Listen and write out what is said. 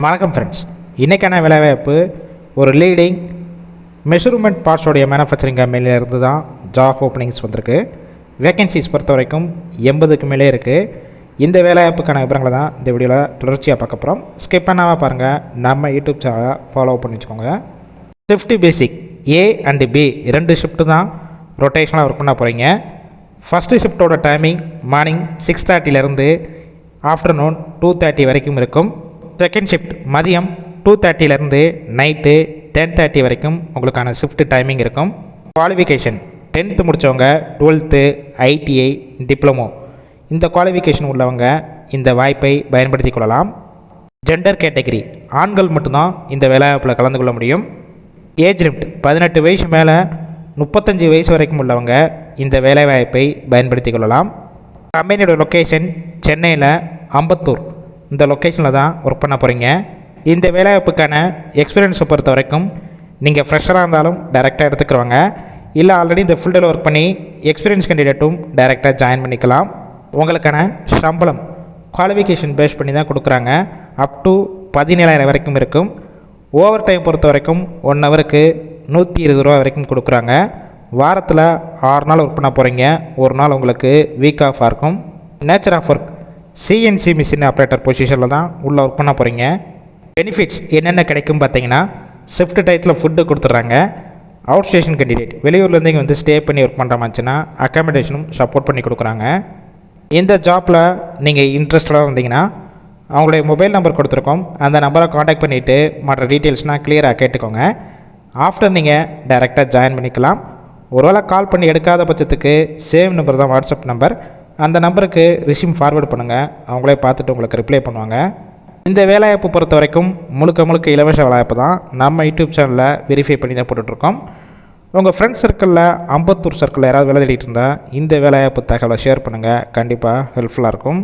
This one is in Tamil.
வணக்கம் ஃப்ரெண்ட்ஸ், இன்றைக்கான வேலைவாய்ப்பு ஒரு லீடிங் மெஷர்மெண்ட் பார்ட்ஸோடைய மேனுஃபேக்சரிங் கம்பெனியில் இருந்து தான் ஜாப் ஓப்பனிங்ஸ் வந்திருக்கு. வேகன்சிஸ் பொறுத்த வரைக்கும் 80க்கு மேலே இருக்குது. இந்த வேலைவாய்ப்புக்கான விவரங்களை தான் இந்த வீடியோவில் தொடர்ச்சியாக பார்க்க போகிறோம். ஸ்கிப் பண்ணாமல் பாருங்கள். நம்ம யூடியூப் சேனலை ஃபாலோ பண்ணி வச்சுக்கோங்க. Shift basic A and B 2 shift தான் ரொட்டேஷனாக ஒர்க் பண்ண போகிறீங்க. ஃபஸ்ட்டு ஷிஃப்ட்டோட டைமிங் மார்னிங் 6:30லேருந்து ஆஃப்டர்நூன் 2:30 வரைக்கும் இருக்கும். செகண்ட் ஷிஃப்ட் மதியம் 2:30லேருந்து நைட்டு 10:30 வரைக்கும் உங்களுக்கான ஷிஃப்ட் டைமிங் இருக்கும். குவாலிஃபிகேஷன் 10th முடித்தவங்க, 12th, ITI, டிப்ளமோ இந்த குவாலிஃபிகேஷன் உள்ளவங்க இந்த வாய்ப்பை பயன்படுத்தி கொள்ளலாம். ஜெண்டர் கேட்டகரி ஆண்கள் மட்டும்தான் இந்த வேலைவாய்ப்பில் கலந்து கொள்ள முடியும். ஏஜ் லிமிட் 18 வயசு மேலே 35 வயசு வரைக்கும் உள்ளவங்க இந்த வேலைவாய்ப்பை பயன்படுத்தி கொள்ளலாம். கம்பெனியோட லொக்கேஷன் சென்னையில் அம்பத்தூர் இந்த லொக்கேஷனில் தான் ஒர்க் பண்ண போகிறீங்க. இந்த வேலைவாய்ப்புக்கான எக்ஸ்பீரியன்ஸை பொறுத்த வரைக்கும் நீங்கள் ஃப்ரெஷராக இருந்தாலும் டைரெக்டாக எடுத்துக்கிறவங்க, இல்லை ஆல்ரெடி இந்த ஃபீல்டில் ஒர்க் பண்ணி எக்ஸ்பீரியன்ஸ் கேண்டிடேட்டும் டைரெக்டாக ஜாயின் பண்ணிக்கலாம். உங்களுக்கான சம்பளம் குவாலிஃபிகேஷன் பேஸ் பண்ணி தான் கொடுக்குறாங்க. அப் டு 17,000 வரைக்கும் இருக்கும். ஓவர் டைம் பொறுத்த வரைக்கும் 1 ஹவருக்கு 120 ரூபா வரைக்கும் கொடுக்குறாங்க. வாரத்தில் 6 நாள் ஒர்க் பண்ண போகிறீங்க. ஒரு நாள் உங்களுக்கு வீக் ஆஃபாக இருக்கும். Nature of work CNC machine operator பொசிஷனில் தான் உள்ளே ஒர்க் பண்ண போகிறீங்க. பெனிஃபிட்ஸ் என்னென்ன கிடைக்கும் பார்த்தீங்கன்னா, ஷிஃப்ட் டயத்தில் ஃபுட்டு கொடுத்துட்றாங்க. அவுட் ஸ்டேஷன் கேண்டிடேட் வெளியூர்லேருந்து இங்கே வந்து ஸ்டே பண்ணி ஒர்க் பண்ணுற மாதிரிச்சுன்னா அக்காமடேஷனும் சப்போர்ட் பண்ணி கொடுக்குறாங்க. இந்த ஜாப்பில் நீங்கள் இன்ட்ரெஸ்டடாக இருந்தீங்கன்னா அவங்களுடைய மொபைல் நம்பர் கொடுத்துருக்கோம். அந்த நம்பரை காண்டாக்ட் பண்ணிவிட்டு மற்ற டீட்டெயில்ஸ்னால் கிளியராக கேட்டுக்கோங்க. ஆஃப்டர் நீங்கள் டைரெக்டாக ஜாயின் பண்ணிக்கலாம். ஒருவேளை கால் பண்ணி எடுக்காத பட்சத்துக்கு சேம் நம்பர் தான் வாட்ஸ்அப் நம்பர். அந்த நம்பருக்கு ரிசியூம் ஃபார்வேர்டு பண்ணுங்கள். அவங்களே பார்த்துட்டு உங்களுக்கு ரிப்ளை பண்ணுவாங்க. இந்த வேலைவாய்ப்பு பொறுத்த வரைக்கும் முழுக்க இலவச வேலைவாய்ப்பு தான். நம்ம யூடியூப் சேனலில் வெரிஃபை பண்ணி தான் போட்டுட்ருக்கோம். உங்கள் ஃப்ரெண்ட்ஸ் சர்க்கிளில் அம்பத்தூர் சர்க்கிளில் யாராவது வேலை தேடிட்டு இருந்தால் இந்த வேலைவாய்ப்பு தகவலை ஷேர் பண்ணுங்கள். கண்டிப்பாக ஹெல்ப்ஃபுல்லாக இருக்கும்.